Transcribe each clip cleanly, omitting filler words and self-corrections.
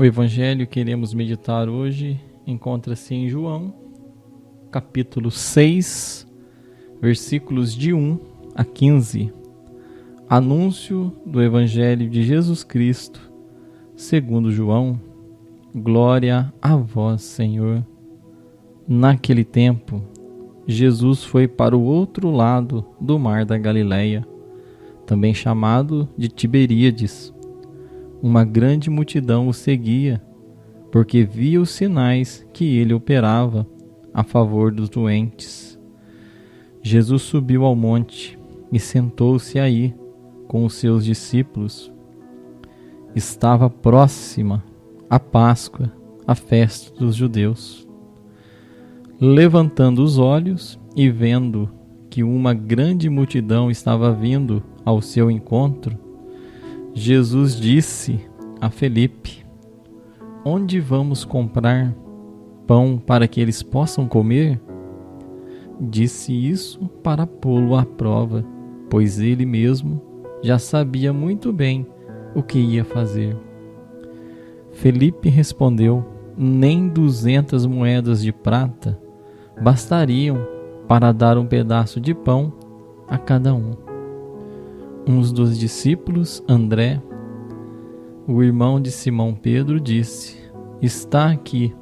O evangelho que iremos meditar hoje encontra-se em João, capítulo 6, versículos de 1 a 15. Anúncio do evangelho de Jesus Cristo, segundo João. Glória a vós, Senhor. Naquele tempo, Jesus foi para o outro lado do mar da Galileia, também chamado de Tiberíades. Uma grande multidão o seguia, porque via os sinais que ele operava a favor dos doentes. Jesus subiu ao monte e sentou-se aí com os seus discípulos. Estava próxima a Páscoa, a festa dos judeus. Levantando os olhos e vendo que uma grande multidão estava vindo ao seu encontro, Jesus disse a Felipe: onde vamos comprar pão para que eles possam comer? Disse isso para pô-lo à prova, pois ele mesmo já sabia muito bem o que ia fazer. Felipe respondeu: nem 200 moedas de prata bastariam para dar um pedaço de pão a cada um. Um dos discípulos, André, o irmão de Simão Pedro, disse: está aqui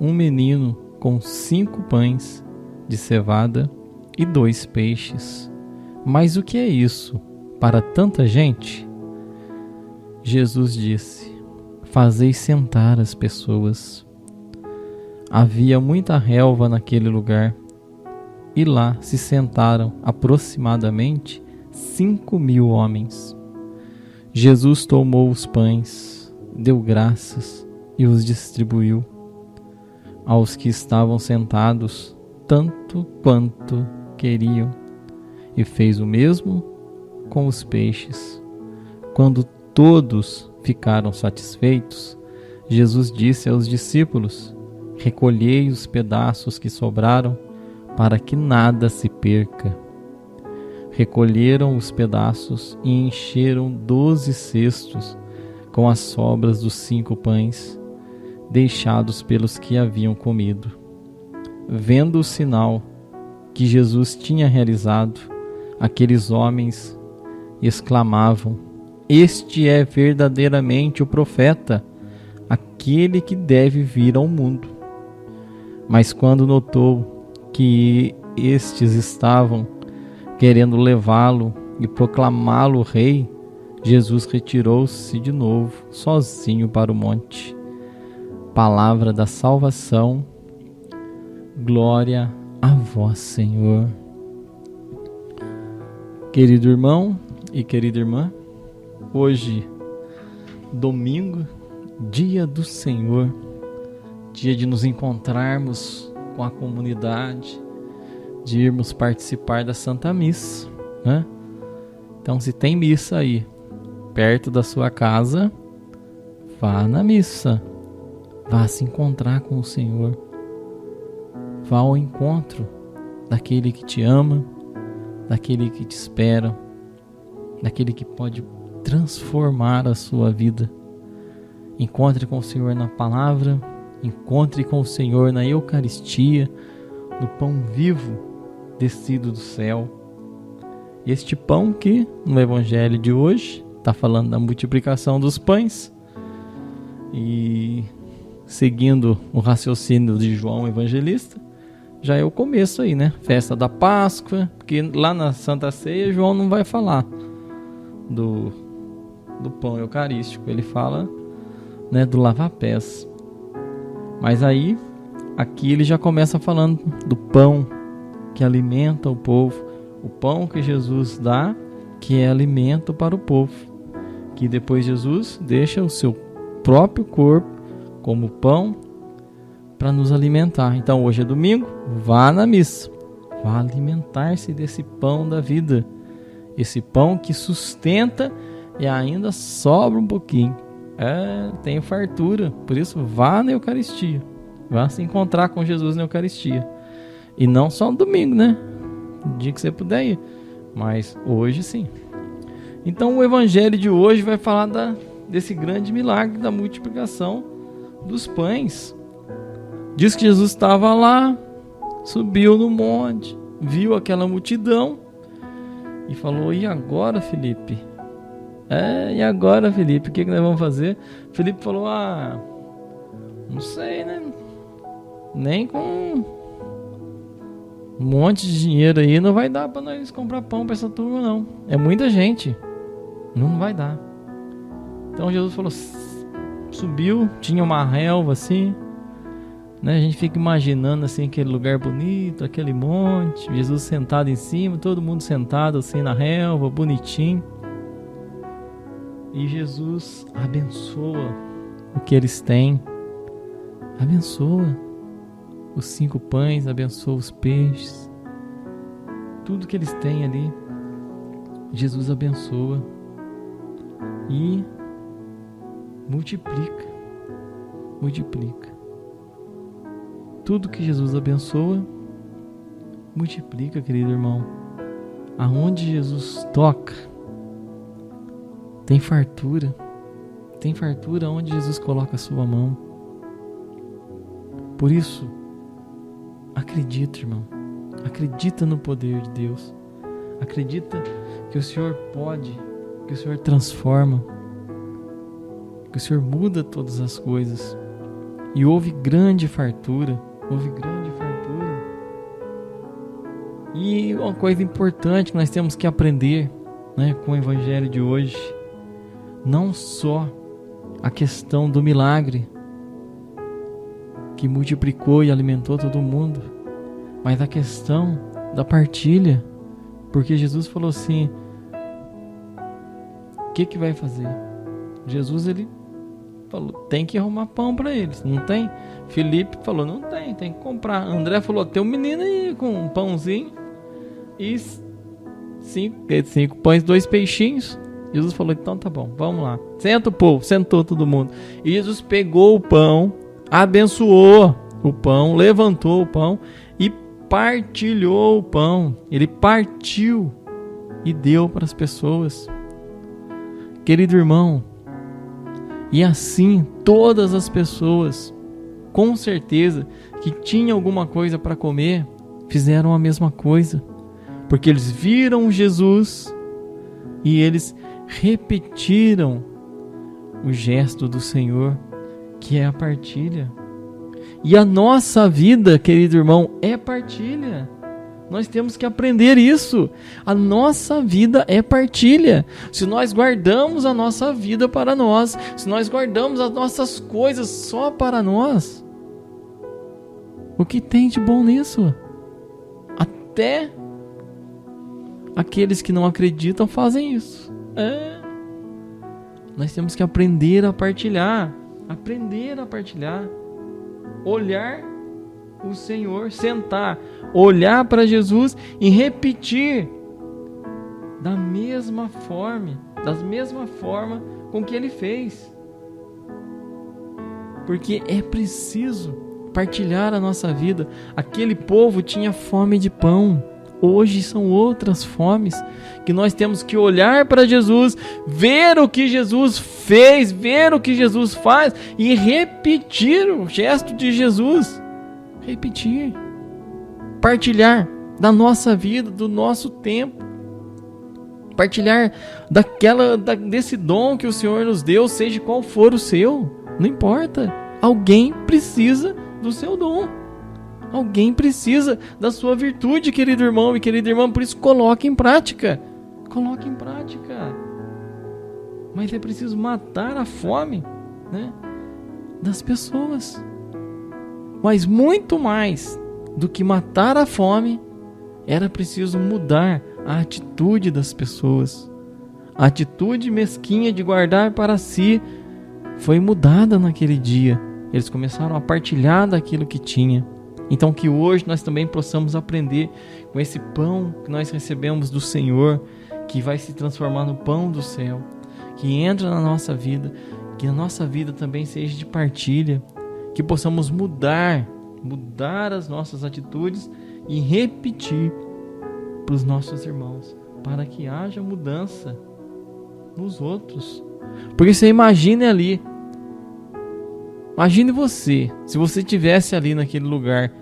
um menino com 5 pães de cevada e 2 peixes. Mas o que é isso para tanta gente? Jesus disse: fazei sentar as pessoas. Havia muita relva naquele lugar, e lá se sentaram aproximadamente 5.000 homens. Jesus tomou os pães, deu graças e os distribuiu aos que estavam sentados, tanto quanto queriam, e fez o mesmo com os peixes. Quando todos ficaram satisfeitos, Jesus disse aos discípulos: recolhei os pedaços que sobraram, para que nada se perca. Recolheram os pedaços e encheram 12 cestos com as sobras dos 5 pães, deixados pelos que haviam comido. Vendo o sinal que Jesus tinha realizado, aqueles homens exclamavam: este é verdadeiramente o profeta, aquele que deve vir ao mundo. Mas quando notou que estes estavam querendo levá-lo e proclamá-lo rei, Jesus retirou-se de novo, sozinho para o monte. Palavra da salvação. Glória a vós, Senhor. Querido irmão e querida irmã, hoje, domingo, dia do Senhor, dia de nos encontrarmos com a comunidade, de irmos participar da Santa Missa, né? Então, se tem missa aí perto da sua casa, vá na missa, vá se encontrar com o Senhor, vá ao encontro daquele que te ama, daquele que te espera, daquele que pode transformar a sua vida. Encontre com o Senhor na palavra, encontre com o Senhor na Eucaristia, no pão vivo descido do céu. Este pão que no evangelho de hoje está falando da multiplicação dos pães, e seguindo o raciocínio de João Evangelista, já é o começo aí, né? Festa da Páscoa, porque lá na Santa Ceia João não vai falar do pão eucarístico, ele fala, né, do lava-pés. Mas aí, aqui ele já começa falando do pão que alimenta o povo, o pão que Jesus dá, que é alimento para o povo, que depois Jesus deixa o seu próprio corpo como pão para nos alimentar. Então hoje é domingo, vá na missa, vá alimentar-se desse pão da vida, esse pão que sustenta e ainda sobra um pouquinho. Tem fartura, por isso vá na Eucaristia, vá se encontrar com Jesus na Eucaristia. E não só no domingo, né? No dia que você puder ir, mas hoje sim. Então o evangelho de hoje vai falar desse grande milagre da multiplicação dos pães. Diz que Jesus estava lá, subiu no monte, viu aquela multidão e falou: e agora, Felipe? E agora, Felipe, o que nós vamos fazer? Felipe falou: não sei, né? Nem com um monte de dinheiro aí não vai dar para nós comprar pão para essa turma, não. É muita gente, não vai dar. Então Jesus falou, subiu, tinha uma relva assim, né? A gente fica imaginando assim aquele lugar bonito, aquele monte, Jesus sentado em cima, todo mundo sentado assim na relva, bonitinho. E Jesus abençoa o que eles têm, abençoa os 5 pães, abençoa os peixes, tudo que eles têm ali, Jesus abençoa e multiplica. Tudo que Jesus abençoa, multiplica, querido irmão. Aonde Jesus toca, tem fartura. Tem fartura onde Jesus coloca a sua mão. Por isso, acredita, irmão. Acredita no poder de Deus. Acredita que o Senhor pode, que o Senhor transforma, que o Senhor muda todas as coisas. E houve grande fartura. E uma coisa importante que nós temos que aprender, né, com o Evangelho de hoje, não só a questão do milagre que multiplicou e alimentou todo mundo, mas a questão da partilha, porque Jesus falou assim: o que vai fazer? Jesus, ele falou, tem que arrumar pão para eles, não tem? Felipe falou, não tem que comprar. André falou, tem um menino aí com um pãozinho e 5 pães, 2 peixinhos. Jesus falou, então tá bom, vamos lá. Senta o povo, sentou todo mundo. E Jesus pegou o pão, abençoou o pão, levantou o pão e partilhou o pão. Ele partiu e deu para as pessoas. Querido irmão, e assim todas as pessoas, com certeza, que tinham alguma coisa para comer, fizeram a mesma coisa. Porque eles viram Jesus e eles repetiram o gesto do Senhor, que é a partilha. E a nossa vida, querido irmão, é partilha. Nós temos que aprender isso. A nossa vida é partilha. Se nós guardamos a nossa vida para nós, se nós guardamos as nossas coisas só para nós, o que tem de bom nisso? Até aqueles que não acreditam fazem isso. Nós temos que aprender a partilhar. Olhar o Senhor, sentar, olhar para Jesus e repetir da mesma forma com que ele fez. Porque é preciso partilhar a nossa vida. Aquele povo tinha fome de pão. Hoje são outras fomes que nós temos que olhar para Jesus, ver o que Jesus fez, ver o que Jesus faz e repetir o gesto de Jesus. Repetir, partilhar da nossa vida, do nosso tempo, partilhar desse dom que o Senhor nos deu, seja qual for o seu, não importa. Alguém precisa do seu dom. Alguém precisa da sua virtude, querido irmão e querida irmã. Por isso, coloque em prática. Mas é preciso matar a fome, né, das pessoas. Mas muito mais do que matar a fome, era preciso mudar a atitude das pessoas. A atitude mesquinha de guardar para si foi mudada naquele dia. Eles começaram a partilhar daquilo que tinha. Então que hoje nós também possamos aprender com esse pão que nós recebemos do Senhor, que vai se transformar no pão do céu, que entra na nossa vida, que a nossa vida também seja de partilha, que possamos mudar as nossas atitudes e repetir para os nossos irmãos, para que haja mudança nos outros, Porque você imagine ali, imagine você, se você estivesse ali naquele lugar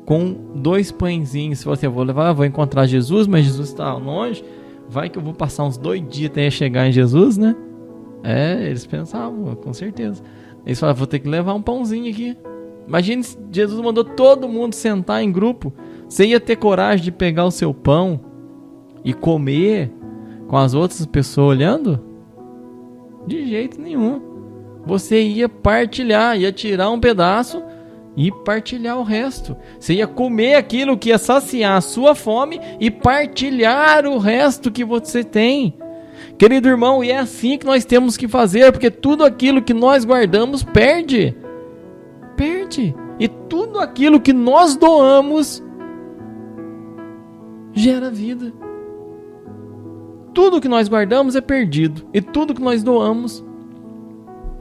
com 2 pãezinhos, se você vou encontrar Jesus, mas Jesus está longe, vai que eu vou passar uns 2 dias até chegar em Jesus, né? Eles pensavam, com certeza. Eles falavam, vou ter que levar um pãozinho aqui. Imagine se Jesus mandou todo mundo sentar em grupo, você ia ter coragem de pegar o seu pão e comer com as outras pessoas olhando? De jeito nenhum. Você ia partilhar, ia tirar um pedaço e partilhar o resto. Você ia comer aquilo que ia saciar a sua fome e partilhar o resto que você tem. Querido irmão, e é assim que nós temos que fazer, porque tudo aquilo que nós guardamos perde. E tudo aquilo que nós doamos gera vida. Tudo que nós guardamos é perdido, e tudo que nós doamos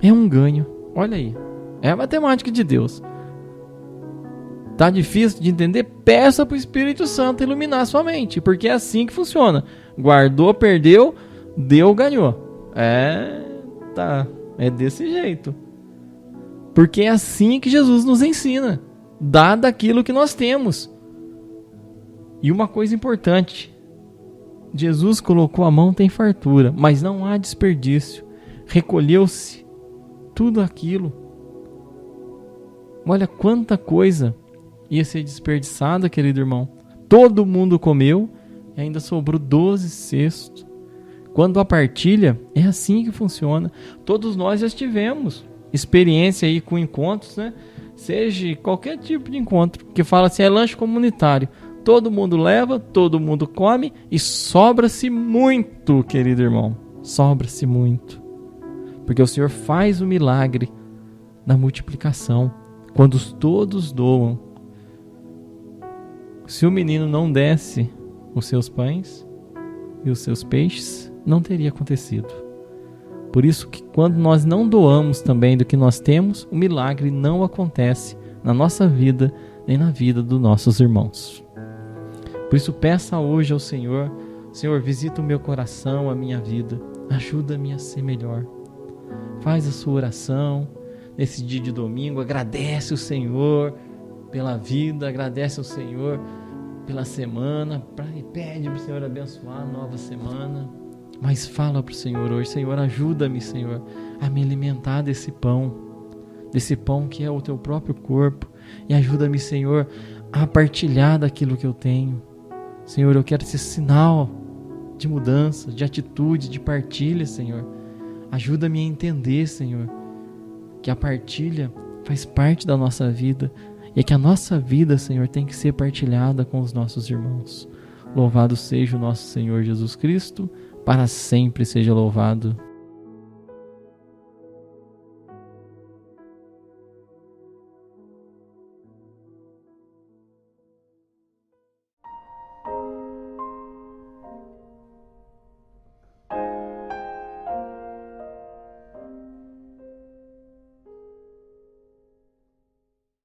é um ganho. Olha aí, é a matemática de Deus. Tá difícil de entender? Peça para o Espírito Santo iluminar sua mente, porque é assim que funciona. Guardou, perdeu, deu, ganhou. É desse jeito. Porque é assim que Jesus nos ensina. Dá daquilo que nós temos. E uma coisa importante, Jesus colocou a mão, tem fartura, mas não há desperdício. Recolheu-se tudo aquilo. Olha quanta coisa ia ser desperdiçada, querido irmão. Todo mundo comeu e ainda sobrou 12 cestos. Quando a partilha, é assim que funciona. Todos nós já tivemos experiência aí com encontros, né? Seja qualquer tipo de encontro, que fala assim, é lanche comunitário. Todo mundo leva, todo mundo come e sobra-se muito, querido irmão. Sobra-se muito. Porque o Senhor faz o milagre da multiplicação, quando todos doam. Se o menino não desse os seus pães e os seus peixes, não teria acontecido. Por isso que quando nós não doamos também do que nós temos, o milagre não acontece na nossa vida, nem na vida dos nossos irmãos. Por isso peça hoje ao Senhor, Senhor, visita o meu coração, a minha vida, ajuda-me a ser melhor. Faz a sua oração nesse dia de domingo, agradece o Senhor pela vida, agradece ao Senhor pela semana, pede para o Senhor abençoar a nova semana. Mas fala para o Senhor hoje, Senhor, ajuda-me, Senhor, a me alimentar desse pão que é o teu próprio corpo, e ajuda-me, Senhor, a partilhar daquilo que eu tenho. Senhor, eu quero ser sinal de mudança, de atitude, de partilha, Senhor. Ajuda-me a entender, Senhor, que a partilha faz parte da nossa vida, e que a nossa vida, Senhor, tem que ser partilhada com os nossos irmãos. Louvado seja o nosso Senhor Jesus Cristo, para sempre seja louvado.